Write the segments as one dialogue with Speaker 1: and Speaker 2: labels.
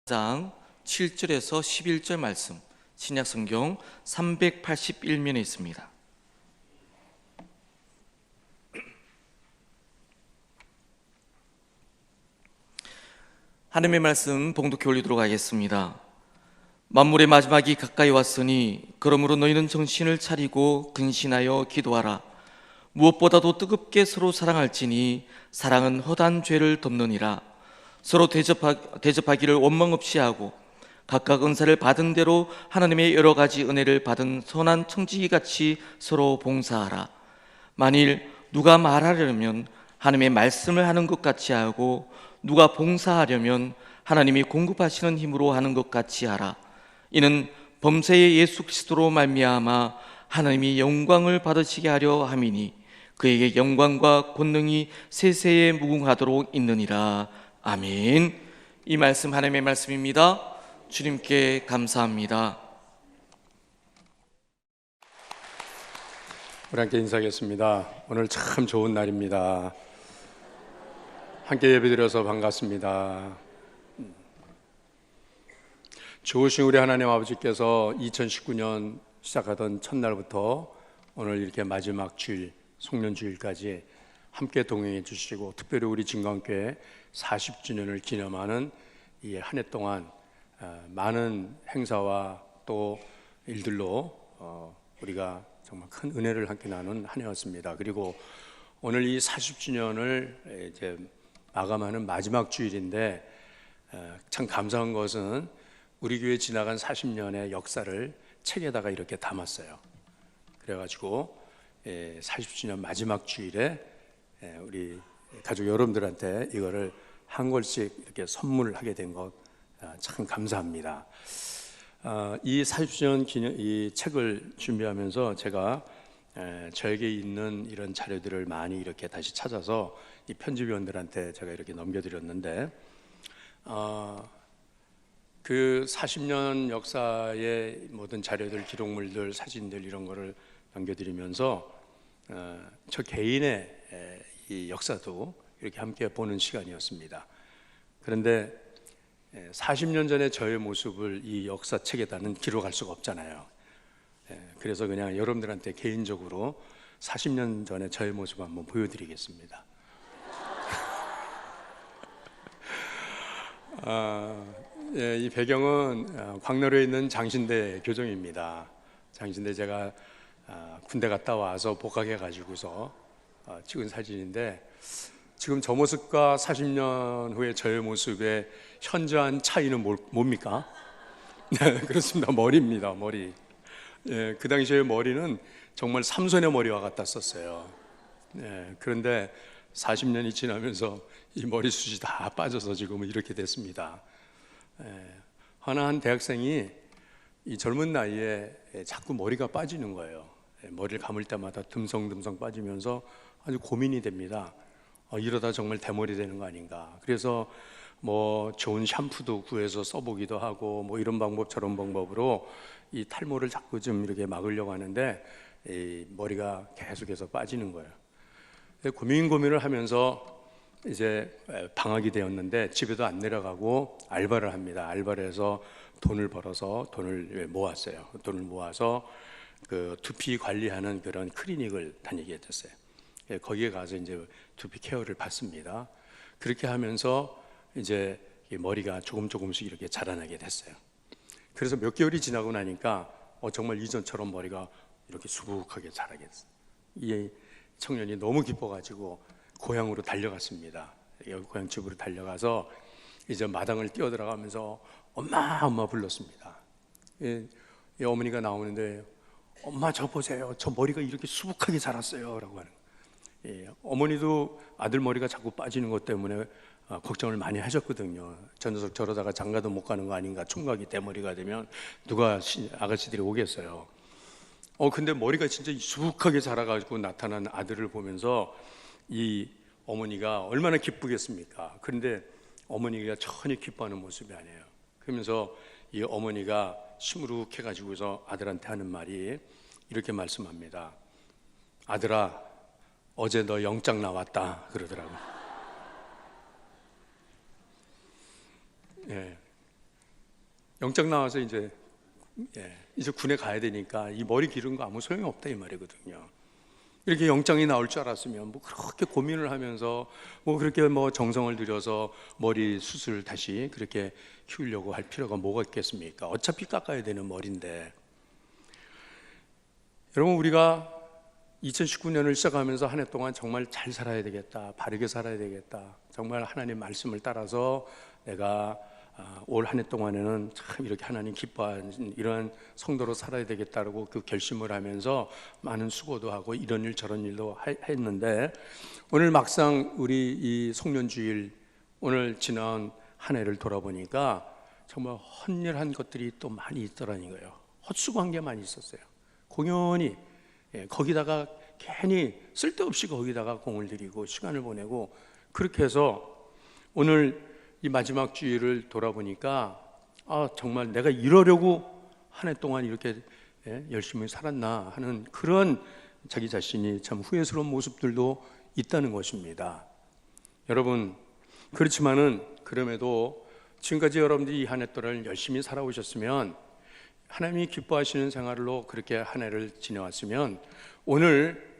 Speaker 1: 장 7절에서 11절 말씀, 신약성경 381면에 있습니다. 하나님의 말씀 봉독해 올리도록 하겠습니다. 만물의 마지막이 가까이 왔으니 그러므로 너희는 정신을 차리고 근신하여 기도하라. 무엇보다도 뜨겁게 서로 사랑할지니 사랑은 허다한 죄를 덮느니라. 서로 대접하기를 원망 없이 하고 각각 은사를 받은 대로 하나님의 여러 가지 은혜를 받은 선한 청지기같이 서로 봉사하라. 만일 누가 말하려면 하나님의 말씀을 하는 것 같이 하고 누가 봉사하려면 하나님이 공급하시는 힘으로 하는 것 같이 하라. 이는 범사의 예수 그리스도로 말미암아 하나님이 영광을 받으시게 하려 함이니 그에게 영광과 권능이 세세에 무궁하도록 있느니라. 아멘. 이 말씀 하나님의 말씀입니다. 주님께 감사합니다.
Speaker 2: 우리 함께 인사하겠습니다. 오늘 참 좋은 날입니다. 함께 예배드려서 반갑습니다. 좋으신 우리 하나님 아버지께서 2019년 시작하던 첫날부터 오늘 이렇게 마지막 주일, 송년주일까지 함께 동행해 주시고, 특별히 우리 진광교회 40주년을 기념하는 이 한 해 동안 많은 행사와 또 일들로 우리가 정말 큰 은혜를 함께 나눈 한 해였습니다. 그리고 오늘 이 40주년을 이제 마감하는 마지막 주일인데, 참 감사한 것은 우리 교회 지나간 40년의 역사를 책에다가 이렇게 담았어요. 그래가지고 40주년 마지막 주일에 우리 가족 여러분들한테 이거를 한 권씩 이렇게 선물을 하게 된 것 참 감사합니다. 이 40주년 기념 이 책을 준비하면서 제가 저에게 있는 이런 자료들을 많이 이렇게 다시 찾아서 이 편집위원들한테 제가 이렇게 넘겨드렸는데, 그 40년 역사의 모든 자료들, 기록물들, 사진들 이런 거를 넘겨드리면서 저 개인의 이 역사도 이렇게 함께 보는 시간이었습니다. 그런데 40년 전의 저의 모습을 이 역사책에다는 기록할 수가 없잖아요. 그래서 그냥 여러분들한테 개인적으로 40년 전의 저의 모습을 한번 보여드리겠습니다. 이 배경은 광로에 있는 장신대 교정입니다. 장신대 제가 군대 갔다 와서 복학해 가지고서 찍은 사진인데, 지금 저 모습과 40년 후의 저의 모습의 현저한 차이는 뭡니까? 네, 그렇습니다. 머리입니다. 머리. 그 당시의 머리는 정말 삼손의 머리와 같았었어요. 그런데 40년이 지나면서 이 머리숱이 다 빠져서 지금은 이렇게 됐습니다. 한 대학생이 이 젊은 나이에 자꾸 머리가 빠지는 거예요. 머리를 감을 때마다 듬성듬성 빠지면서 아주 고민이 됩니다. 이러다 정말 대머리 되는 거 아닌가. 그래서 뭐 좋은 샴푸도 구해서 써보기도 하고, 뭐 이런 방법 저런 방법으로 이 탈모를 자꾸 좀 이렇게 막으려고 하는데 이 머리가 계속해서 빠지는 거예요. 고민을 하면서 이제 방학이 되었는데 집에도 안 내려가고 알바를 합니다. 알바를 해서 돈을 벌어서 돈을 모았어요. 돈을 모아서 그 두피 관리하는 그런 클리닉을 다니게 됐어요. 거기에 가서 이제 두피 케어를 받습니다. 그렇게 하면서 이제 머리가 조금씩 이렇게 자라나게 됐어요. 그래서 몇 개월이 지나고 나니까 정말 이전처럼 머리가 이렇게 수북하게 자라게 됐어요. 이 청년이 너무 기뻐가지고 고향으로 달려갔습니다. 고향 집으로 달려가서 이제 마당을 뛰어들어가면서 엄마 불렀습니다. 이 어머니가 나오는데, 엄마 저 보세요, 저 머리가 이렇게 수북하게 자랐어요 라고 하는 거예요. 어머니도 아들 머리가 자꾸 빠지는 것 때문에 걱정을 많이 하셨거든요. 저 녀석 저러다가 장가도 못 가는 거 아닌가, 총각이 대머리가 되면 누가 아가씨들이 오겠어요. 근데 머리가 진짜 수북하게 자라가지고 나타난 아들을 보면서 이 어머니가 얼마나 기쁘겠습니까? 그런데 어머니가 전혀 기뻐하는 모습이 아니에요. 그러면서 이 어머니가 시무룩해가지고서 아들한테 하는 말이, 이렇게 말씀합니다. 아들아, 어제 너 영장 나왔다 그러더라고요. 예. 영장 나와서 이제 군에 가야 되니까 이 머리 기른 거 아무 소용이 없다 이 말이거든요. 이렇게 영장이 나올 줄 알았으면 뭐 그렇게 고민을 하면서 뭐 그렇게 뭐 정성을 들여서 머리 수술 다시 그렇게 키우려고 할 필요가 뭐가 있겠습니까? 어차피 깎아야 되는 머리인데. 여러분, 우리가 2019년을 시작하면서 한 해 동안 정말 잘 살아야 되겠다, 바르게 살아야 되겠다, 정말 하나님 말씀을 따라서 내가 올 한 해 동안에는 참 이렇게 하나님 기뻐하는 이런 성도로 살아야 되겠다라고 그 결심을 하면서 많은 수고도 하고 이런 일 저런 일도 했는데, 오늘 막상 우리 이 송년주일 오늘 지난 한 해를 돌아보니까 정말 헛일한 것들이 또 많이 있더라는 거예요. 헛수고한 게 많이 있었어요. 공연히 거기다가 괜히 쓸데없이 거기다가 공을 들이고 시간을 보내고, 그렇게 해서 오늘 이 마지막 주일을 돌아보니까 정말 내가 이러려고 한 해 동안 이렇게 열심히 살았나 하는 그런 자기 자신이 참 후회스러운 모습들도 있다는 것입니다. 여러분, 그렇지만은 그럼에도 지금까지 여러분들이 이 한 해 동안 열심히 살아오셨으면, 하나님이 기뻐하시는 생활로 그렇게 한 해를 지내왔으면, 오늘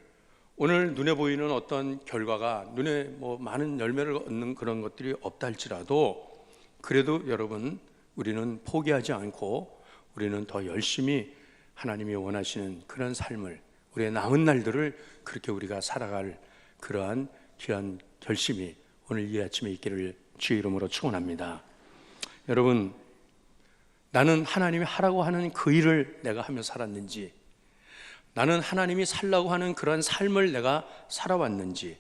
Speaker 2: 눈에 보이는 어떤 결과가 눈에 뭐 많은 열매를 얻는 그런 것들이 없다 할지라도, 그래도 여러분, 우리는 포기하지 않고 우리는 더 열심히 하나님이 원하시는 그런 삶을, 우리의 남은 날들을 그렇게 우리가 살아갈 그러한 귀한 결심이 오늘 이 아침에 있기를 주의 이름으로 축원합니다. 여러분, 나는 하나님이 하라고 하는 그 일을 내가 하며 살았는지, 나는 하나님이 살라고 하는 그런 삶을 내가 살아왔는지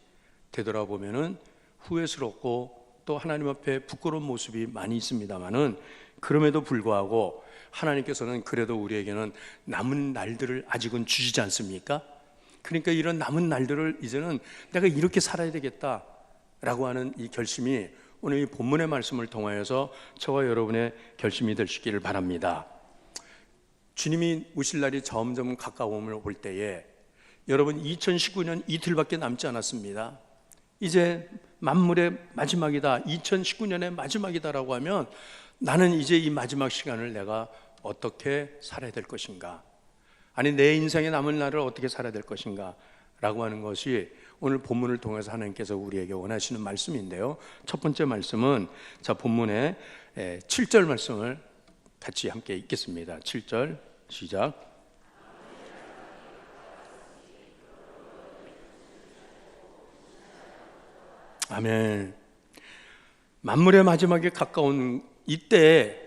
Speaker 2: 되돌아보면은 후회스럽고 또 하나님 앞에 부끄러운 모습이 많이 있습니다만은, 그럼에도 불구하고 하나님께서는 그래도 우리에게는 남은 날들을 아직은 주시지 않습니까? 그러니까 이런 남은 날들을 이제는 내가 이렇게 살아야 되겠다라고 하는 이 결심이 오늘 이 본문의 말씀을 통하여서 저와 여러분의 결심이 되시기를 바랍니다. 주님이 오실 날이 점점 가까움을 볼 때에, 여러분, 2019년 이틀밖에 남지 않았습니다. 이제 만물의 마지막이다, 2019년의 마지막이다라고 하면, 나는 이제 이 마지막 시간을 내가 어떻게 살아야 될 것인가, 아니 내 인생의 남은 날을 어떻게 살아야 될 것인가 라고 하는 것이 오늘 본문을 통해서 하나님께서 우리에게 원하시는 말씀인데요, 첫 번째 말씀은 자 본문의 7절 말씀을 같이 함께 읽겠습니다. 7절 시작. 아멘. 만물의 마지막에 가까운 이때에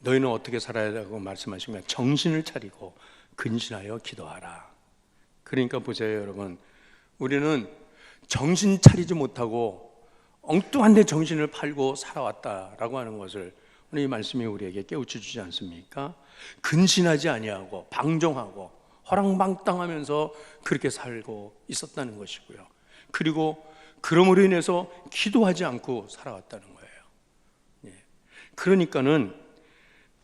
Speaker 2: 너희는 어떻게 살아야 하고 말씀하시면, 정신을 차리고 근신하여 기도하라. 그러니까 보세요 여러분, 우리는 정신 차리지 못하고 엉뚱한 데 정신을 팔고 살아왔다라고 하는 것을 오늘 이 말씀이 우리에게 깨우쳐 주지 않습니까? 근신하지 아니하고 방종하고 허랑방탕하면서 그렇게 살고 있었다는 것이고요, 그리고 그러므로 인해서 기도하지 않고 살아왔다는 거예요. 그러니까는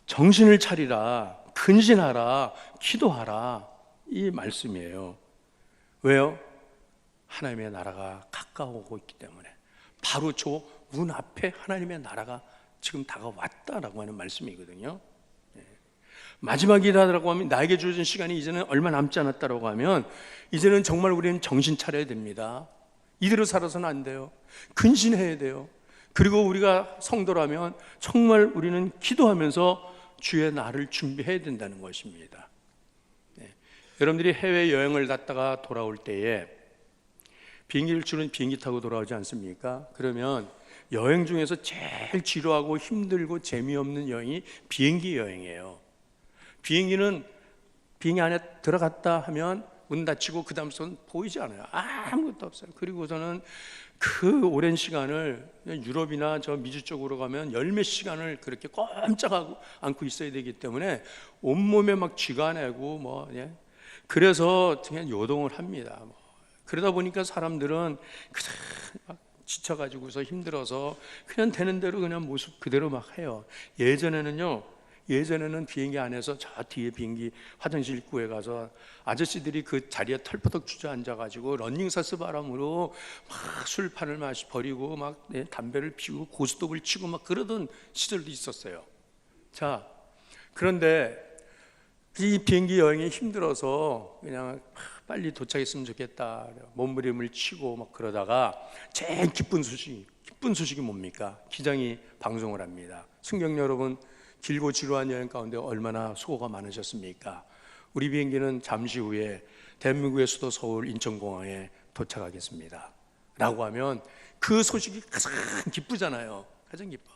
Speaker 2: 정신을 차리라, 근신하라, 기도하라, 이 말씀이에요. 왜요? 하나님의 나라가 가까워오고 있기 때문에, 바로 저 문 앞에 하나님의 나라가 지금 다가왔다라고 하는 말씀이거든요. 마지막이라고 하면, 나에게 주어진 시간이 이제는 얼마 남지 않았다라고 하면, 이제는 정말 우리는 정신 차려야 됩니다. 이대로 살아서는 안 돼요. 근신해야 돼요. 그리고 우리가 성도라면 정말 우리는 기도하면서 주의 날을 준비해야 된다는 것입니다. 여러분들이 해외여행을 갔다가 돌아올 때에 비행기를 주는 비행기 타고 돌아오지 않습니까? 그러면 여행 중에서 제일 지루하고 힘들고 재미없는 여행이 비행기 여행이에요. 비행기는 비행기 안에 들어갔다 하면 문 닫히고 그 다음부터는 보이지 않아요. 아무것도 없어요. 그리고서는 그 오랜 시간을 유럽이나 저 미주 쪽으로 가면 열 몇 시간을 그렇게 꼼짝 않고 있어야 되기 때문에 온몸에 막 쥐가 내고 그래서 그냥 요동을 합니다. 그러다 보니까 사람들은 막 지쳐가지고서 힘들어서 그냥 되는 대로 그냥 모습 그대로 막 해요. 예전에는요, 예전에는 비행기 안에서 저 뒤에 비행기 화장실 입구에 가서 아저씨들이 그 자리에 털퍼덕 주저앉아가지고 런닝사스 바람으로 막 술판을 버리고 막 담배를 피우고 고스톱을 치고 막 그러던 시절도 있었어요. 자, 그런데 이 비행기 여행이 힘들어서 그냥 빨리 도착했으면 좋겠다 몸부림을 치고 막 그러다가 제일 기쁜 소식이 뭡니까? 기장이 방송을 합니다. 승객 여러분, 길고 지루한 여행 가운데 얼마나 수고가 많으셨습니까? 우리 비행기는 잠시 후에 대한민국의 수도 서울 인천공항에 도착하겠습니다 라고 하면 그 소식이 가장 기쁘잖아요. 가장 기뻐.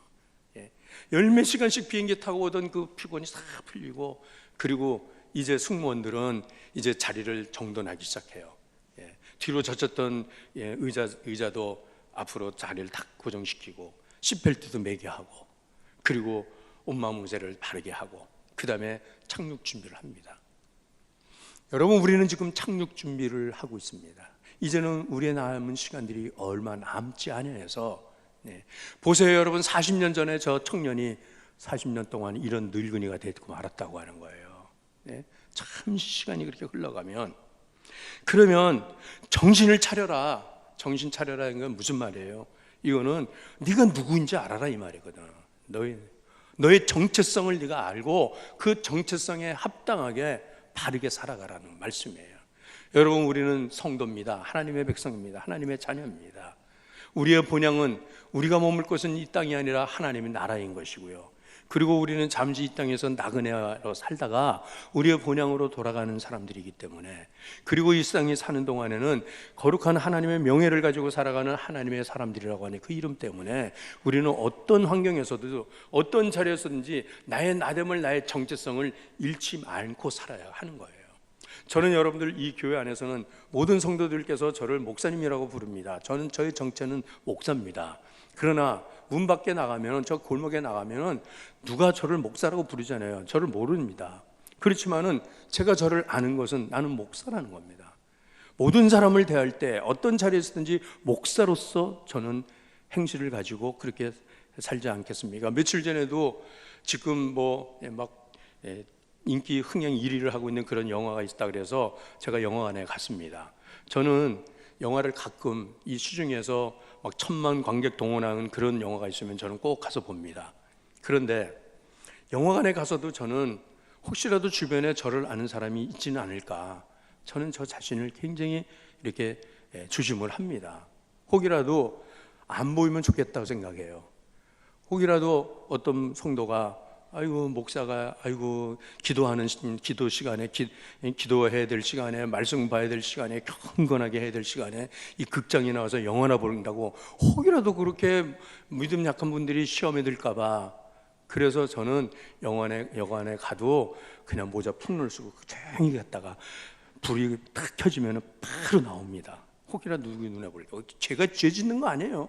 Speaker 2: 열몇 시간씩 비행기 타고 오던 그 피곤이 싹 풀리고, 그리고 이제 승무원들은 이제 자리를 정돈하기 시작해요. 뒤로 젖혔던 의자도 앞으로 자리를 탁 고정시키고 시트벨트도 매게 하고, 그리고 온몸 의자를 바르게 하고, 그 다음에 착륙 준비를 합니다. 여러분, 우리는 지금 착륙 준비를 하고 있습니다. 이제는 우리의 남은 시간들이 얼마 남지 않아 해서 보세요 여러분, 40년 전에 저 청년이 40년 동안 이런 늙은이가 되고 말았다고 하는 거예요. 참 시간이 그렇게 흘러가면, 그러면 정신을 차려라. 정신 차려라는 건 무슨 말이에요? 이거는 네가 누구인지 알아라 이 말이거든. 너의 정체성을 네가 알고 그 정체성에 합당하게 바르게 살아가라는 말씀이에요. 여러분, 우리는 성도입니다. 하나님의 백성입니다. 하나님의 자녀입니다. 우리의 본향은, 우리가 머물 곳은 이 땅이 아니라 하나님의 나라인 것이고요. 그리고 우리는 잠시 이 땅에서 나그네로 살다가 우리의 본향으로 돌아가는 사람들이기 때문에, 그리고 이 땅에 사는 동안에는 거룩한 하나님의 명예를 가지고 살아가는 하나님의 사람들이라고 하는 그 이름 때문에 우리는 어떤 환경에서도 어떤 자리에서든지 나의 나됨을, 나의 정체성을 잃지 않고 살아야 하는 거예요. 저는 여러분들 이 교회 안에서는 모든 성도들께서 저를 목사님이라고 부릅니다. 저는 저의 정체는 목사입니다. 그러나 문 밖에 나가면, 저 골목에 나가면 누가 저를 목사라고 부르잖아요. 저를 모릅니다. 그렇지만은 제가 저를 아는 것은 나는 목사라는 겁니다. 모든 사람을 대할 때 어떤 자리에서든지 목사로서 저는 행실을 가지고 그렇게 살지 않겠습니까? 며칠 전에도 지금 인기 흥행 1위를 하고 있는 그런 영화가 있다 그래서 제가 영화관에 갔습니다. 저는 영화를 가끔 이 시중에서 막 1000만 관객 동원하는 그런 영화가 있으면 저는 꼭 가서 봅니다. 그런데 영화관에 가서도 저는 혹시라도 주변에 저를 아는 사람이 있지는 않을까, 저는 저 자신을 굉장히 이렇게 조심을 합니다. 혹이라도 안 보이면 좋겠다고 생각해요. 혹이라도 어떤 성도가 아이고 목사가 아이고 기도하는 기도 시간에 기도해야 될 시간에, 말씀 봐야 될 시간에, 경건하게 해야 될 시간에 이 극장에 나와서 영화나 보는다고 혹이라도 그렇게 믿음 약한 분들이 시험에 들까 봐, 그래서 저는 영화관에 가도 그냥 모자 푹 쓰고 조용히 갔다가 불이 탁 켜지면 바로 나옵니다. 혹이라도 누구 눈에 볼까. 제가 죄 짓는 거 아니에요.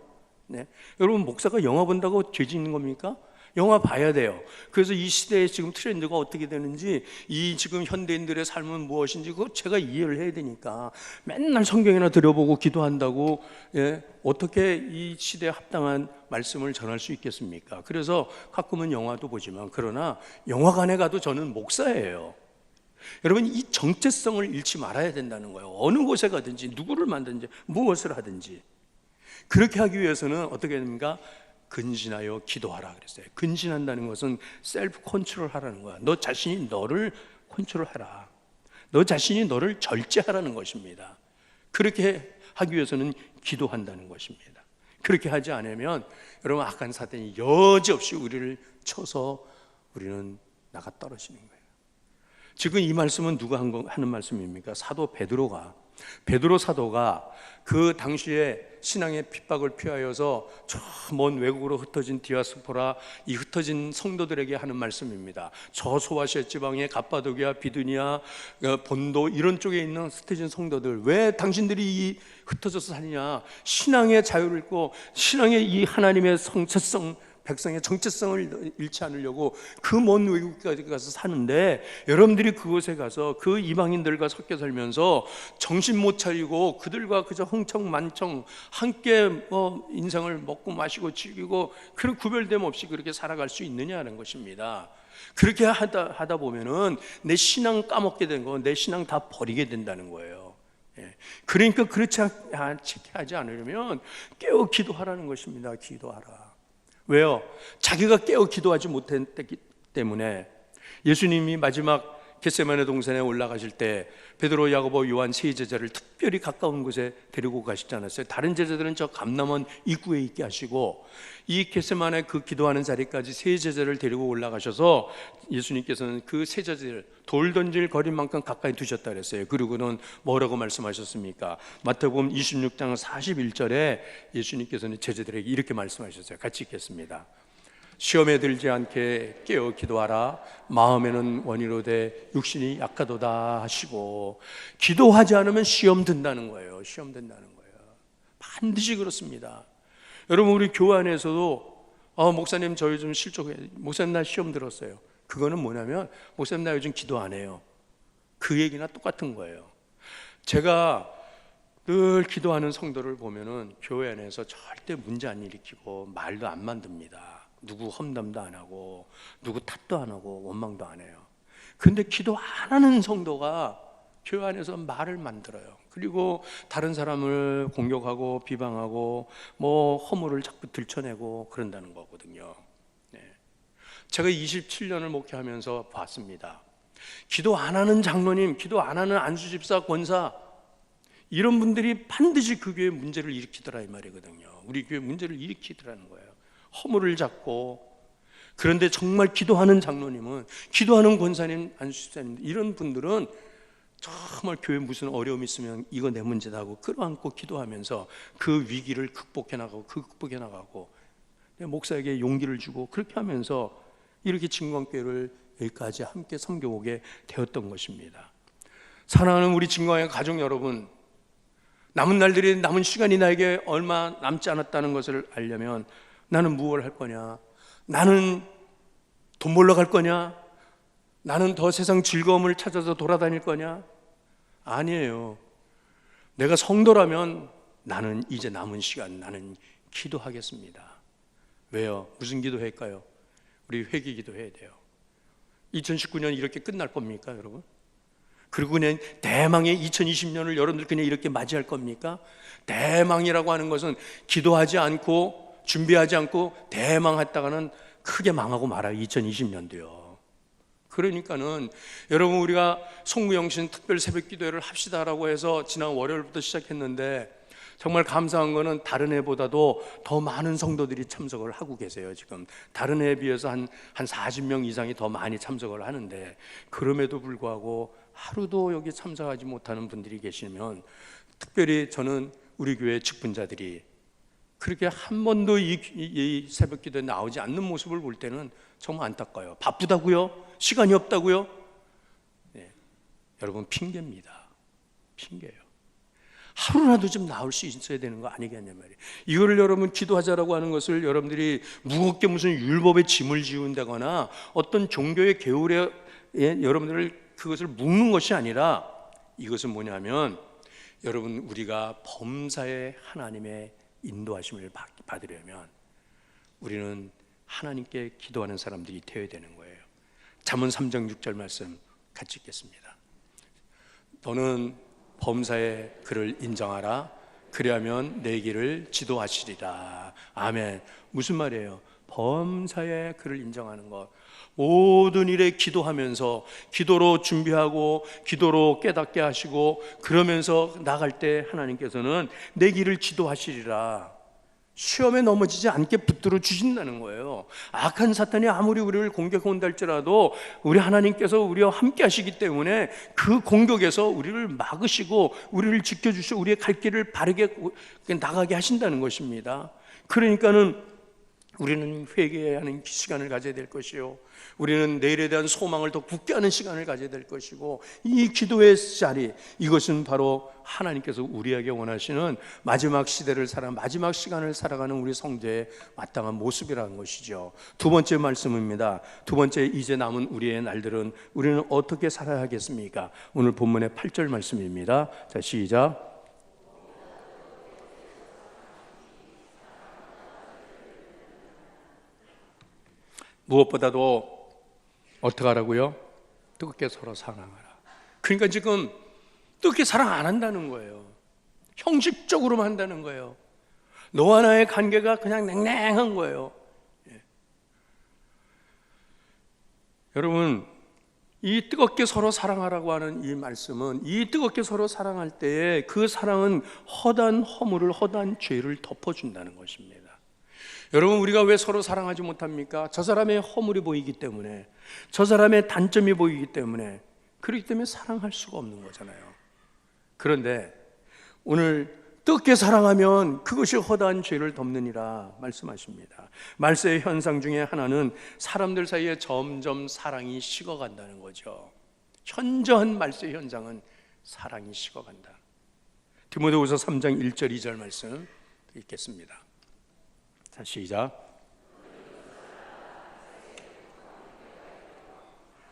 Speaker 2: 여러분, 목사가 영화 본다고 죄 짓는 겁니까? 영화 봐야 돼요. 그래서 이 시대의 지금 트렌드가 어떻게 되는지, 이 지금 현대인들의 삶은 무엇인지 그거 제가 이해를 해야 되니까 맨날 성경이나 들여보고 기도한다고 어떻게 이 시대에 합당한 말씀을 전할 수 있겠습니까? 그래서 가끔은 영화도 보지만, 그러나 영화관에 가도 저는 목사예요. 여러분, 이 정체성을 잃지 말아야 된다는 거예요. 어느 곳에 가든지 누구를 만든지 무엇을 하든지. 그렇게 하기 위해서는 어떻게 됩니까? 근신하여 기도하라 그랬어요. 근신한다는 것은 셀프 컨트롤 하라는 거야. 너 자신이 너를 컨트롤하라. 너 자신이 너를 절제하라는 것입니다. 그렇게 하기 위해서는 기도한다는 것입니다. 그렇게 하지 않으면 여러분, 악한 사탄이 여지없이 우리를 쳐서 우리는 나가 떨어지는 거예요. 지금 이 말씀은 누가 하는 말씀입니까? 사도 베드로 사도가 그 당시에 신앙의 핍박을 피하여서 저 먼 외국으로 흩어진 디아스포라, 이 흩어진 성도들에게 하는 말씀입니다. 저 소아시아 지방의 갑바도기아, 비두니아, 본도 이런 쪽에 있는 흩어진 성도들, 왜 당신들이 흩어져서 사느냐? 신앙의 자유를 잃고 신앙의 이 하나님의 정체성, 백성의 정체성을 잃지 않으려고 그 먼 외국까지 가서 사는데, 여러분들이 그곳에 가서 그 이방인들과 섞여 살면서 정신 못 차리고 그들과 그저 흥청만청 함께 인생을 먹고 마시고 즐기고 그런 구별됨 없이 그렇게 살아갈 수 있느냐는 것입니다. 그렇게 하다 보면은 내 신앙 까먹게 된 거, 내 신앙 다 버리게 된다는 거예요. 예. 그러니까 그렇지 하지 않으려면 깨어 기도하라는 것입니다. 기도하라. 왜요? 자기가 깨어 기도하지 못했기 때문에 예수님이 마지막 겟세마네 동산에 올라가실 때 베드로, 야고보, 요한 세 제자를 특별히 가까운 곳에 데리고 가시지 않았어요? 다른 제자들은 저 감람원 입구에 있게 하시고 이 겟세마네 그 기도하는 자리까지 세 제자를 데리고 올라가셔서 예수님께서는 그 세 제자를 돌 던질 거리만큼 가까이 두셨다 그랬어요. 그리고는 뭐라고 말씀하셨습니까? 마태복음 26장 41절에 예수님께서는 제자들에게 이렇게 말씀하셨어요. 같이 읽겠습니다. 시험에 들지 않게 깨어 기도하라. 마음에는 원이로되 육신이 약하도다 하시고, 기도하지 않으면 시험 든다는 거예요. 시험 든다는 거예요. 반드시 그렇습니다. 여러분, 우리 교회 안에서도 목사님 저 요즘 실족해, 목사님 나 시험 들었어요. 그거는 뭐냐면 목사님 나 요즘 기도 안 해요. 그 얘기나 똑같은 거예요. 제가 늘 기도하는 성도를 보면은 교회 안에서 절대 문제 안 일으키고 말도 안 만듭니다. 누구 험담도 안 하고 누구 탓도 안 하고 원망도 안 해요. 근데 기도 안 하는 성도가 교회 안에서 말을 만들어요. 그리고 다른 사람을 공격하고 비방하고 뭐 허물을 자꾸 들춰내고 그런다는 거거든요. 네. 제가 27년을 목회하면서 봤습니다. 기도 안 하는 장로님, 기도 안 하는 안수집사, 권사, 이런 분들이 반드시 그 교회에 문제를 일으키더라 이 말이거든요. 우리 교회 문제를 일으키더라는 거예요. 허물을 잡고. 그런데 정말 기도하는 장로님은, 기도하는 권사님, 안수집사님, 이런 분들은 정말 교회에 무슨 어려움이 있으면 이거 내 문제다 하고 끌어안고 기도하면서 그 위기를 극복해 나가고 목사에게 용기를 주고, 그렇게 하면서 이렇게 진광교회를 여기까지 함께 섬겨오게 되었던 것입니다. 사랑하는 우리 진광의 가족 여러분, 남은 날들이, 남은 시간이 나에게 얼마 남지 않았다는 것을 알려면 나는 무엇을 할 거냐? 나는 돈 벌러 갈 거냐? 나는 더 세상 즐거움을 찾아서 돌아다닐 거냐? 아니에요. 내가 성도라면 나는 이제 남은 시간 나는 기도하겠습니다. 왜요? 무슨 기도할까요? 우리 회개 기도해야 돼요. 2019년 이렇게 끝날 겁니까, 여러분? 그리고 그냥 대망의 2020년을 여러분들 그냥 이렇게 맞이할 겁니까? 대망이라고 하는 것은 기도하지 않고 준비하지 않고 대망했다가는 크게 망하고 말아요. 2020년도요. 그러니까는 여러분, 우리가 송구영신 특별 새벽 기도회를 합시다라고 해서 지난 월요일부터 시작했는데 정말 감사한 거는 다른 해보다도 더 많은 성도들이 참석을 하고 계세요. 지금 다른 해에 비해서 한 40명 이상이 더 많이 참석을 하는데, 그럼에도 불구하고 하루도 여기 참석하지 못하는 분들이 계시면, 특별히 저는 우리 교회 직분자들이 그렇게 한 번도 이 새벽 기도에 나오지 않는 모습을 볼 때는 정말 안타까워요. 바쁘다고요? 시간이 없다고요? 네. 여러분, 핑계입니다. 핑계예요. 하루라도 좀 나올 수 있어야 되는 거 아니겠냐 말이에요. 이거를 여러분, 기도하자라고 하는 것을 여러분들이 무겁게 무슨 율법의 짐을 지운다거나 어떤 종교의 개울에 여러분들을 그것을 묶는 것이 아니라, 이것은 뭐냐면 여러분, 우리가 범사에 하나님의 인도하심을 받으려면 우리는 하나님께 기도하는 사람들이 되어야 되는 거예요. 잠언 3장 6절 말씀 같이 읽겠습니다. 너는 범사에 그를 인정하라. 그리하면 내 길을 지도하시리라. 아멘. 무슨 말이에요? 범사에 그를 인정하는 것. 모든 일에 기도하면서, 기도로 준비하고 기도로 깨닫게 하시고, 그러면서 나갈 때 하나님께서는 내 길을 지도하시리라. 시험에 넘어지지 않게 붙들어 주신다는 거예요. 악한 사탄이 아무리 우리를 공격한다 할지라도 우리 하나님께서 우리와 함께 하시기 때문에 그 공격에서 우리를 막으시고 우리를 지켜주시고 우리의 갈 길을 바르게 나가게 하신다는 것입니다. 그러니까는 우리는 회개하는 시간을 가져야 될 것이요, 우리는 내일에 대한 소망을 더 굳게 하는 시간을 가져야 될 것이고, 이 기도의 자리, 이것은 바로 하나님께서 우리에게 원하시는 마지막 시대를 마지막 시간을 살아가는 우리 성도의 마땅한 모습이라는 것이죠. 두 번째 말씀입니다. 두 번째, 이제 남은 우리의 날들은 우리는 어떻게 살아야 하겠습니까? 오늘 본문의 8절 말씀입니다. 자, 시작. 무엇보다도 어떻게 하라고요? 뜨겁게 서로 사랑하라. 그러니까 지금 뜨겁게 사랑 안 한다는 거예요. 형식적으로만 한다는 거예요. 너와 나의 관계가 그냥 냉랭한 거예요. 예. 여러분, 이 뜨겁게 서로 사랑하라고 하는 이 말씀은, 이 뜨겁게 서로 사랑할 때에 그 사랑은 허다한 허물을, 허다한 죄를 덮어준다는 것입니다. 여러분, 우리가 왜 서로 사랑하지 못합니까? 저 사람의 허물이 보이기 때문에, 저 사람의 단점이 보이기 때문에, 그렇기 때문에 사랑할 수가 없는 거잖아요. 그런데 오늘 뜨겁게 사랑하면 그것이 허다한 죄를 덮느니라 말씀하십니다. 말세의 현상 중에 하나는 사람들 사이에 점점 사랑이 식어간다는 거죠. 현저한 말세 현상은 사랑이 식어간다. 디모데후서 3장 1절 2절 말씀 읽겠습니다. 자, 시작.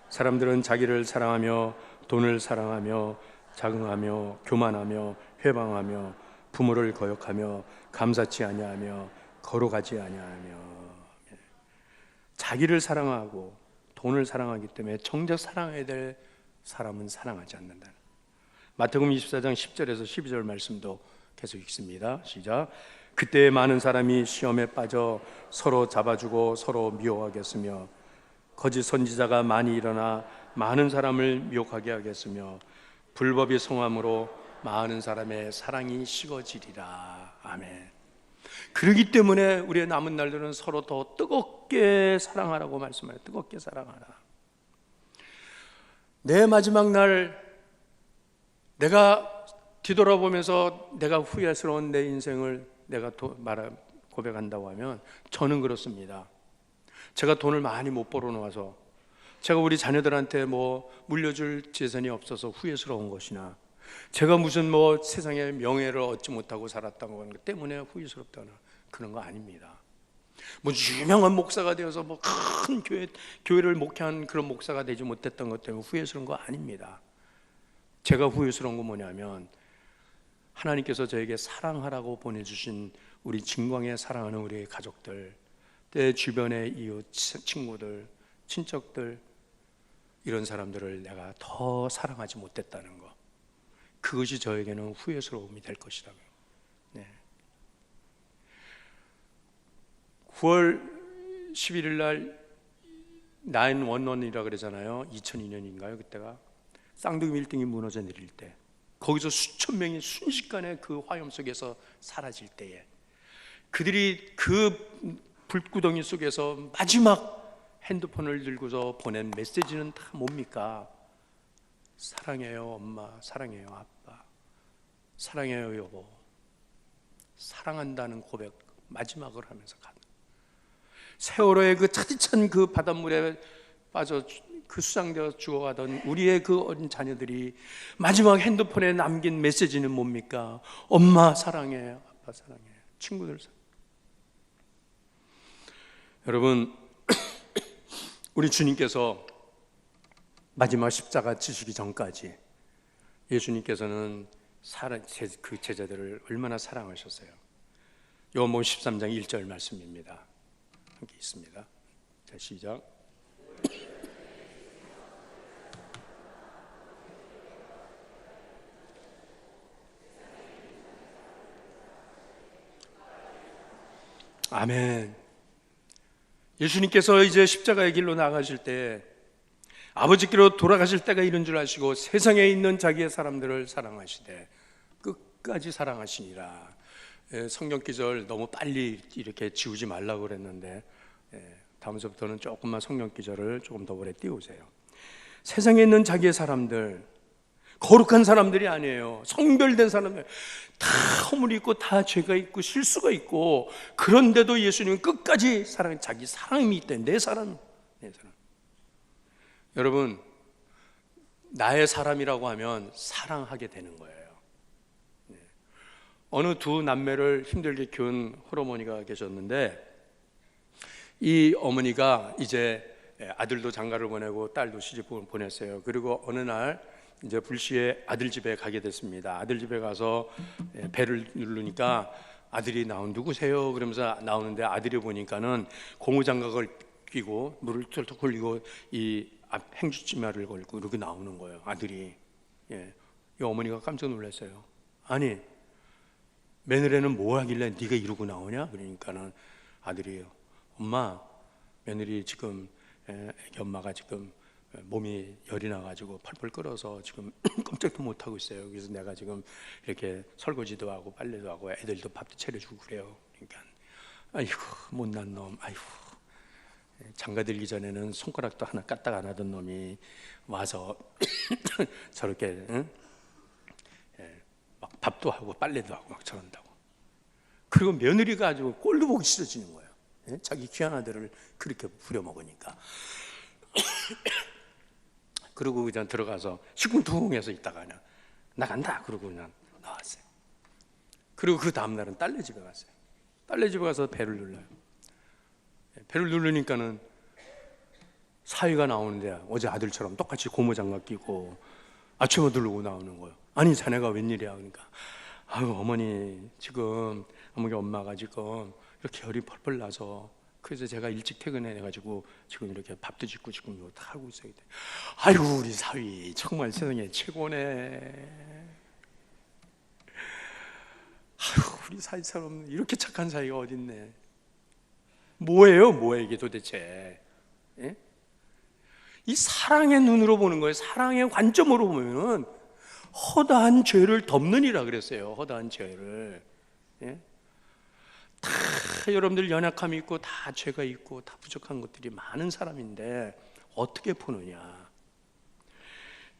Speaker 2: 사람들은 자기를 사랑하며 돈을 사랑하며 자긍하며 교만하며 회방하며 부모를 거역하며 감사치 아니하며 거룩하지 아니하며. 자기를 사랑하고 돈을 사랑하기 때문에 정작 사랑해야 될 사람은 사랑하지 않는다. 마태복음 24장 10절에서 12절 말씀도 계속 읽습니다. 시작. 그때 많은 사람이 시험에 빠져 서로 잡아주고 서로 미워하겠으며 거짓 선지자가 많이 일어나 많은 사람을 미혹하게 하겠으며 불법이 성함으로 많은 사람의 사랑이 식어지리라. 아멘. 그렇기 때문에 우리의 남은 날들은 서로 더 뜨겁게 사랑하라고 말씀해요. 뜨겁게 사랑하라. 내 마지막 날 내가 뒤돌아보면서 내가 후회스러운 내 인생을 내가 고백한다고 하면 저는 그렇습니다. 제가 돈을 많이 못 벌어놓아서 제가 우리 자녀들한테 물려줄 재산이 없어서 후회스러운 것이나 제가 무슨 세상의 명예를 얻지 못하고 살았다고 하는 것 때문에 후회스럽다거나 그런 거 아닙니다. 유명한 목사가 되어서 큰 교회를 목회한 그런 목사가 되지 못했던 것 때문에 후회스러운 거 아닙니다. 제가 후회스러운 건 뭐냐면 하나님께서 저에게 사랑하라고 보내주신 우리 진광에 사랑하는 우리 가족들, 내 주변의 이웃, 친구들, 친척들, 이런 사람들을 내가 더 사랑하지 못했다는 거, 그것이 저에게는 후회스러움이 될 것이라고요. 네. 9월 11일 날 911이라고 그러잖아요. 2002년인가요? 그때가 쌍둥이 빌딩이 무너져 내릴 때, 거기서 수천 명이 순식간에 그 화염 속에서 사라질 때에 그들이 그 불구덩이 속에서 마지막 핸드폰을 들고서 보낸 메시지는 다 뭡니까? 사랑해요 엄마, 사랑해요 아빠, 사랑해요 여보, 사랑한다는 고백 마지막을 하면서 가는, 세월호의 그 차디찬 그 바닷물에 빠져 그 수상되어 죽어가던 우리의 그 어린 자녀들이 마지막 핸드폰에 남긴 메시지는 뭡니까? 엄마 사랑해, 아빠 사랑해, 친구들 사랑해. 여러분, 우리 주님께서 마지막 십자가 지시기 전까지 예수님께서는 그 제자들을 얼마나 사랑하셨어요. 요한복음 13장 1절 말씀입니다. 여기 있습니다. 자, 시작. 아멘. 예수님께서 이제 십자가의 길로 나가실 때 아버지께로 돌아가실 때가 이른 줄 아시고 세상에 있는 자기의 사람들을 사랑하시되 끝까지 사랑하시니라. 성경 기절 너무 빨리 이렇게 지우지 말라고 그랬는데 다음 주부터는 조금만 성경 기절을 조금 더 오래 띄우세요. 세상에 있는 자기의 사람들, 거룩한 사람들이 아니에요. 성별된 사람들, 다 허물이 있고 다 죄가 있고 실수가 있고, 그런데도 예수님은 끝까지 자기 사람이 있대. 내 사람. 여러분, 나의 사람이라고 하면 사랑하게 되는 거예요. 어느 두 남매를 힘들게 키운 홀어머니가 계셨는데, 이 어머니가 이제 아들도 장가를 보내고 딸도 시집을 보냈어요. 그리고 어느 날 이제 불시에 아들 집에 가게 됐습니다. 아들 집에 가서 배를 누르니까 아들이 누구세요? 그러면서 나오는데 아들이 보니까는 고무장갑을 끼고 물을 털털 흘리고 이 앞 행주치마를 걸고 이렇게 나오는 거예요. 아들이. 예. 이 어머니가 깜짝 놀랐어요. 아니, 며느리는 뭐 하길래 네가 이러고 나오냐? 그러니까는 아들이 엄마, 며느리 지금 애기 엄마가 지금 몸이 열이 나가지고 펄펄 끓어서 지금 꼼짝도 못 하고 있어요. 그래서 내가 지금 이렇게 설거지도 하고 빨래도 하고 애들도 밥도 차려주고 그래요. 그러니까 아이고 못난 놈, 아이고 장가 들기 전에는 손가락도 하나 까딱 안 하던 놈이 와서 저렇게 응? 막 밥도 하고 빨래도 하고 막 저런다고. 그리고 며느리가 아주 꼴도 보기 싫어지는 거예요. 예? 자기 귀한 아들을 그렇게 부려먹으니까. 그리고 그냥 들어가서 시궁둥해서 있다가 그냥 나간다 그러고 그냥 나왔어요. 그리고 그 다음날은 딸네 집에 갔어요. 딸네 집에 가서 배를 눌러요. 배를 누르니까는 사위가 나오는데 어제 아들처럼 똑같이 고무장갑 끼고 아침에 누르고 나오는 거예요. 아니 자네가 웬일이야? 그러니까 아유 어머니 지금 어머니 엄마가 지금 이렇게 열이 펄펄 나서 그래서 제가 일찍 퇴근해가지고 지금 이렇게 밥도 짓고 지금 이거 다 하고 있어요. 아이고 우리 사위 정말 세상에 최고네. 아이고 우리 사위처럼 이렇게 착한 사위가 어딨네. 뭐예요 이게 도대체? 예? 이 사랑의 눈으로 보는 거예요. 사랑의 관점으로 보면은 허다한 죄를 덮느니라 그랬어요. 허다한 죄를. 예? 다 여러분들 연약함이 있고 다 죄가 있고 다 부족한 것들이 많은 사람인데 어떻게 푸느냐?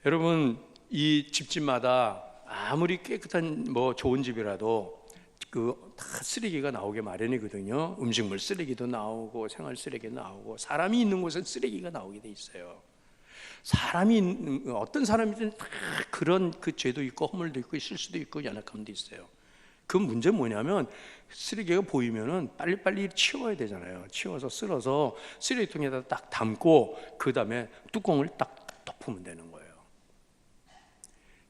Speaker 2: 여러분 이 집집마다 아무리 깨끗한 뭐 좋은 집이라도 그 다 쓰레기가 나오게 마련이거든요. 음식물 쓰레기도 나오고 생활 쓰레기도 나오고 사람이 있는 곳은 쓰레기가 나오게 돼 있어요. 사람이 어떤 사람이든 다 그런 그 죄도 있고 허물도 있고 실수도 있고 연약함도 있어요. 그 문제 뭐냐면 쓰레기가 보이면은 빨리빨리 치워야 되잖아요. 치워서 쓸어서 쓰레기통에다 딱 담고 그 다음에 뚜껑을 딱 덮으면 되는 거예요.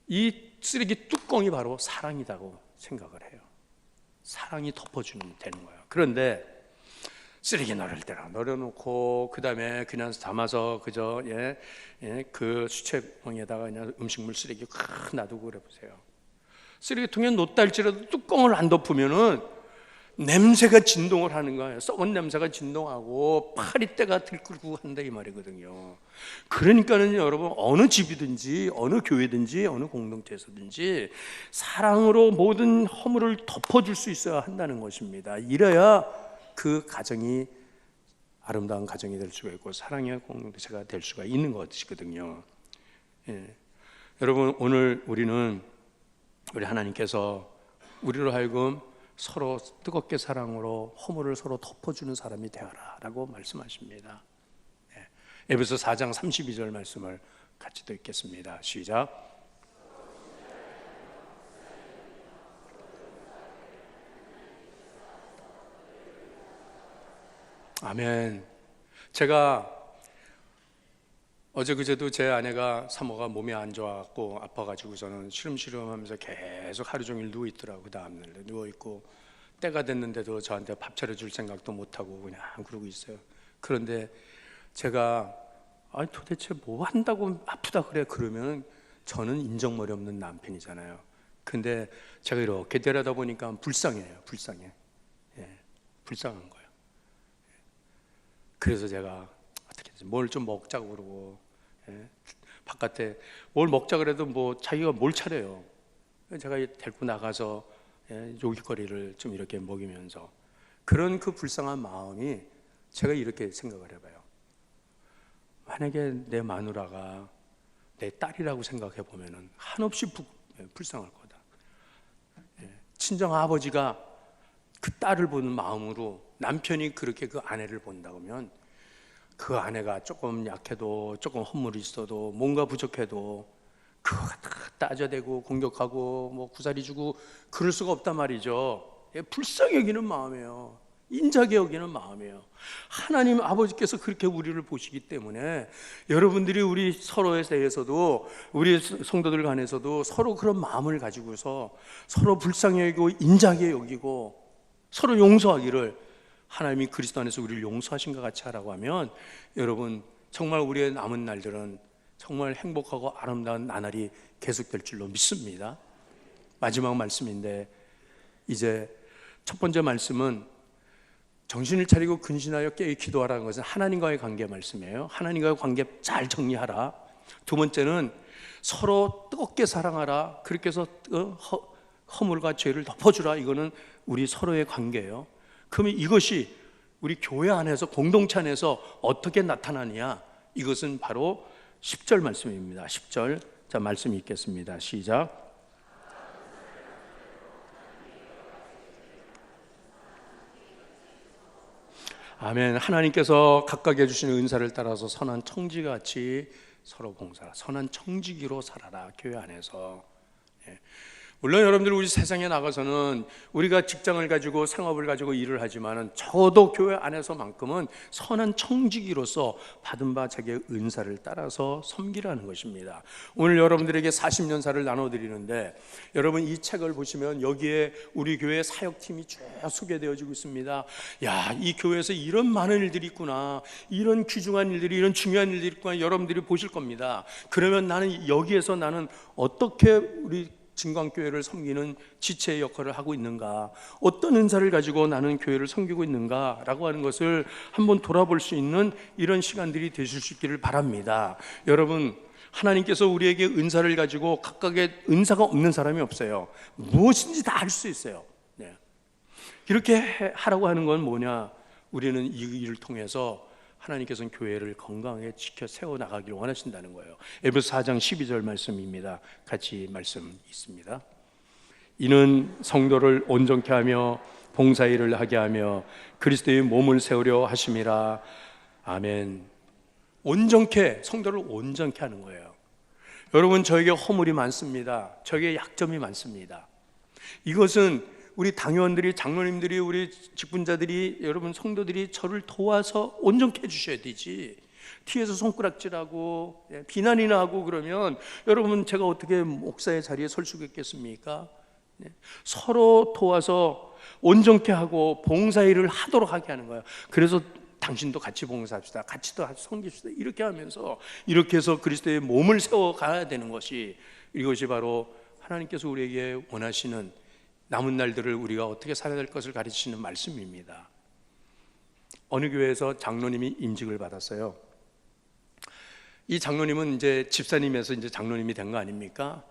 Speaker 2: 이 쓰레기 뚜껑이 바로 사랑이라고 생각을 해요. 사랑이 덮어주면 되는 거예요. 그런데 쓰레기 널을 때랑 널어놓고 그 다음에 그냥 담아서 그저 그 수채봉에다가 그냥 음식물 쓰레기 놔두고 그래 보세요. 쓰레기통에 놓다 할지라도 뚜껑을 안 덮으면은 냄새가 진동을 하는 거예요. 썩은 냄새가 진동하고 파리떼가 들끓고 한다 이 말이거든요. 그러니까는 여러분 어느 집이든지 어느 교회든지 어느 공동체에서든지 사랑으로 모든 허물을 덮어줄 수 있어야 한다는 것입니다. 이래야 그 가정이 아름다운 가정이 될 수가 있고 사랑의 공동체가 될 수가 있는 것이거든요. 예. 여러분 오늘 우리 하나님께서 우리로 하여금 서로 뜨겁게 사랑으로 허물을 서로 덮어주는 사람이 되어라 라고 말씀하십니다. 에베소 4장 32절 말씀을 같이 또 읽겠습니다. 시작. 아멘. 제가 어제 그제도 제 아내가 사모가 몸이 안 좋아갖고 아파가지고 저는 시름시름하면서 계속 하루 종일 누워 있더라고. 그 다음날 누워 있고 때가 됐는데도 저한테 밥 차려줄 생각도 못 하고 그냥 그러고 있어요. 그런데 제가 아니 도대체 뭐 한다고 아프다 그래? 그러면 저는 인정머리 없는 남편이잖아요. 근데 제가 이렇게 데려다 보니까 불쌍해요. 불쌍해. 예, 불쌍한 거예요. 그래서 제가 어떻게 뭘 좀 먹자고 그러고 바깥에 뭘 먹자 그래도 뭐 자기가 뭘 차려요. 제가 데리고 나가서 요깃거리를 좀 이렇게 먹이면서 그런 그 불쌍한 마음이 제가 이렇게 생각을 해봐요. 만약에 내 마누라가 내 딸이라고 생각해 보면은 한없이 불쌍할 거다. 친정 아버지가 그 딸을 보는 마음으로 남편이 그렇게 그 아내를 본다고 하면 그 아내가 조금 약해도 조금 허물이 있어도 뭔가 부족해도 그거 다 따져대고 공격하고 뭐 구사리 주고 그럴 수가 없단 말이죠. 불쌍히 여기는 마음이에요. 인자하게 여기는 마음이에요. 하나님 아버지께서 그렇게 우리를 보시기 때문에 여러분들이 우리 서로에 대해서도 우리 성도들 간에서도 서로 그런 마음을 가지고서 서로 불쌍히 여기고 인자하게 여기고 서로 용서하기를 하나님이 그리스도 안에서 우리를 용서하신 것 같이 하라고 하면 여러분 정말 우리의 남은 날들은 정말 행복하고 아름다운 나날이 계속될 줄로 믿습니다. 마지막 말씀인데, 이제 첫 번째 말씀은 정신을 차리고 근신하여 깨어 기도하라는 것은 하나님과의 관계 말씀이에요. 하나님과의 관계 잘 정리하라. 두 번째는 서로 뜨겁게 사랑하라. 그렇게 해서 허물과 죄를 덮어주라. 이거는 우리 서로의 관계예요. 그러면 이것이 우리 교회 안에서, 공동체 안에서 어떻게 나타나느냐? 이것은 바로 10절 말씀입니다. 10절. 자, 말씀 읽겠습니다. 시작. 아멘. 하나님께서 각각에 주시는 은사를 따라서 선한 청지같이 서로 봉사하라. 선한 청지기로 살아라. 교회 안에서. 예. 물론 여러분들, 우리 세상에 나가서는 우리가 직장을 가지고 생업을 가지고 일을 하지만은 적어도 교회 안에서만큼은 선한 청지기로서 받은 바 자기의 은사를 따라서 섬기라는 것입니다. 오늘 여러분들에게 40년사를 나눠드리는데, 여러분 이 책을 보시면 여기에 우리 교회 사역팀이 쭉 소개되어지고 있습니다. 야, 이 교회에서 이런 많은 일들이 있구나, 이런 귀중한 일들이, 이런 중요한 일들이 있구나, 여러분들이 보실 겁니다. 그러면 나는 여기에서 나는 어떻게 우리 진광교회를 섬기는 지체의 역할을 하고 있는가, 어떤 은사를 가지고 나는 교회를 섬기고 있는가 라고 하는 것을 한번 돌아볼 수 있는 이런 시간들이 되실 수 있기를 바랍니다. 여러분, 하나님께서 우리에게 은사를 가지고 각각의 은사가 없는 사람이 없어요. 무엇인지 다 할 수 있어요. 네. 이렇게 하라고 하는 건 뭐냐? 우리는 이 일을 통해서 하나님께서는 교회를 건강하게 지켜 세워나가기를 원하신다는 거예요. 에베소 4장 12절 말씀입니다. 같이 말씀 있습니다. 이는 성도를 온전케 하며 봉사일을 하게 하며 그리스도의 몸을 세우려 하심이라. 아멘. 온전케, 성도를 온전케 하는 거예요. 여러분, 저에게 허물이 많습니다. 저에게 약점이 많습니다. 이것은 우리 당회원들이, 장로님들이, 우리 직분자들이, 여러분 성도들이 저를 도와서 온전케 해주셔야 되지, 뒤에서 손가락질하고 비난이나 하고 그러면 여러분 제가 어떻게 목사의 자리에 설 수 있겠습니까? 서로 도와서 온전케 하고 봉사일을 하도록 하게 하는 거예요. 그래서 당신도 같이 봉사합시다, 같이 또 섬깁시다, 이렇게 하면서 이렇게 해서 그리스도의 몸을 세워가야 되는 것이, 이것이 바로 하나님께서 우리에게 원하시는 남은 날들을 우리가 어떻게 살아야 될 것을 가르치시는 말씀입니다. 어느 교회에서 장로님이 임직을 받았어요. 이 장로님은 이제 집사님에서 이제 장로님이 된 거 아닙니까?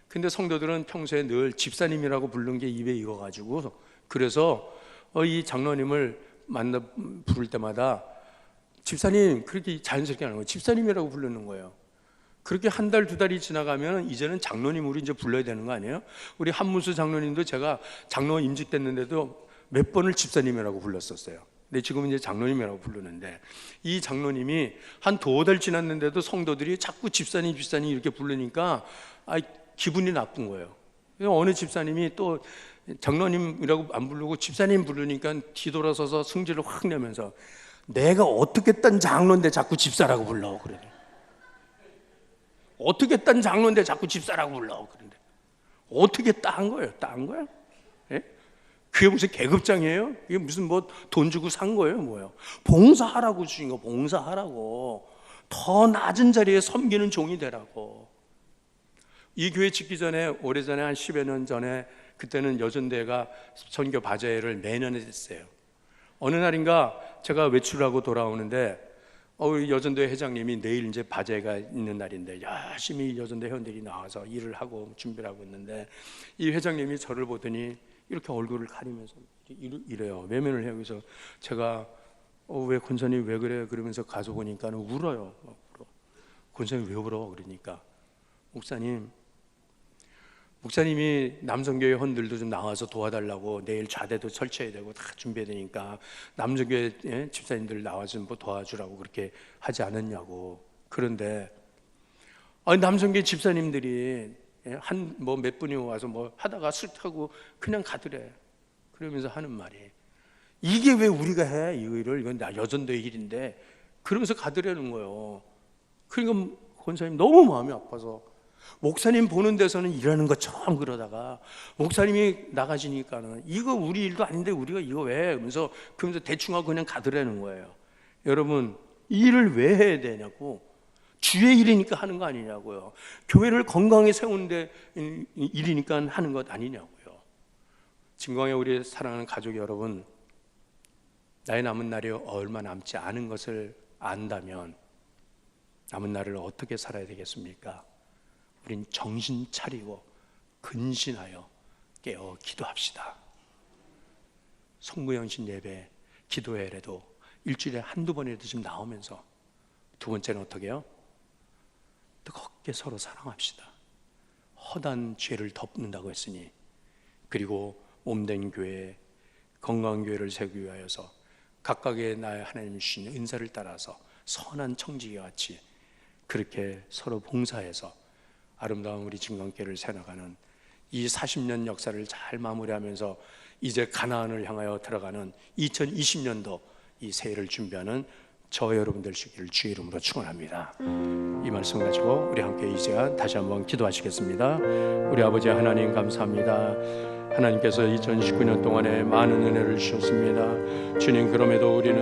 Speaker 2: 근데 성도들은 평소에 늘 집사님이라고 부르는 게 입에 익어가지고, 그래서 이 장로님을 부를 때마다 집사님, 그렇게 자연스럽게 하는 거예요. 집사님이라고 부르는 거예요. 그렇게 한 달, 두 달이 지나가면 이제는 장로님으로 이제 불러야 되는 거 아니에요? 우리 한문수 장로님도 제가 장로 임직됐는데도 몇 번을 집사님이라고 불렀었어요. 근데 지금은 이제 장로님이라고 부르는데, 이 장로님이 한 두어 달 지났는데도 성도들이 자꾸 집사님, 집사님 이렇게 부르니까 기분이 나쁜 거예요. 어느 집사님이 또 장로님이라고 안 부르고 집사님 부르니까 뒤돌아서서 승질을 확 내면서, 내가 어떻게 딴 장로인데 자꾸 집사라고 불러? 그래. 어떻게 딴 장로인데 자꾸 집사라고 불러? 그런데 어떻게 딴 거예요? 딴 거야? 예? 그게 무슨 계급장이에요? 이게 무슨 뭐 돈 주고 산 거예요? 뭐예요? 봉사하라고 주신 거, 봉사하라고. 더 낮은 자리에 섬기는 종이 되라고. 이 교회 짓기 전에, 오래전에 한 10여 년 전에, 그때는 여전대가 선교 바자회를 매년 했어요. 어느 날인가 제가 외출하고 돌아오는데 여전대 회장님이 내일 이제 바제가 있는 날인데 열심히 여전대 회원들이 나와서 일을 하고 준비를 하고 있는데, 이 회장님이 저를 보더니 이렇게 얼굴을 가리면서 이래요. 외면을 해요. 그래서 제가 왜 권사님 왜 그래? 그러면서 가서 보니까 울어요. 권사님 왜 울어? 그러니까 목사님이 남성교회 회원들도 좀 나와서 도와달라고, 내일 좌대도 설치해야 되고 다 준비해야 되니까 남성교회 집사님들 나와서 좀 도와주라고 그렇게 하지 않았냐고. 그런데 남성교회 집사님들이 한 몇 분이 와서 뭐 하다가 슬프고 그냥 가더래. 그러면서 하는 말이, 이게 왜 우리가 해? 이 일을, 이건 여전도 일인데, 그러면서 가더라는 거예요. 그러니까 권사님 너무 마음이 아파서, 목사님 보는 데서는 일하는 것처럼 그러다가 목사님이 나가시니까는 이거 우리 일도 아닌데 우리가 이거 왜? 그러면서 대충 하고 그냥 가더라는 거예요. 여러분, 이 일을 왜 해야 되냐고. 주의 일이니까 하는 거 아니냐고요. 교회를 건강히 세우는데 일이니까 하는 것 아니냐고요. 진광에 우리 사랑하는 가족 여러분, 나의 남은 날이 얼마 남지 않은 것을 안다면 남은 날을 어떻게 살아야 되겠습니까? 우린 정신 차리고 근신하여 깨어 기도합시다. 성구영신 예배, 기도회라도 일주일에 한두 번이라도 좀 나오면서, 두 번째는 어떻게 해요? 뜨겁게 서로 사랑합시다. 허다한 죄를 덮는다고 했으니, 그리고 몸된 교회, 건강한 교회를 세우기 위하여서 각각의 나의 하나님 주신 은사를 따라서 선한 청지기 같이 그렇게 서로 봉사해서 아름다운 우리 진광교회를 세워나가는 이 40년 역사를 잘 마무리하면서 이제 가나안을 향하여 들어가는 2020년도 이 새해를 준비하는 저 여러분들 되시기를 주의 이름으로 축원합니다. 이 말씀 가지고 우리 함께 이제 다시 한번 기도하시겠습니다. 우리 아버지 하나님 감사합니다. 하나님께서 2019년 동안에 많은 은혜를 주셨습니다. 주님, 그럼에도 우리는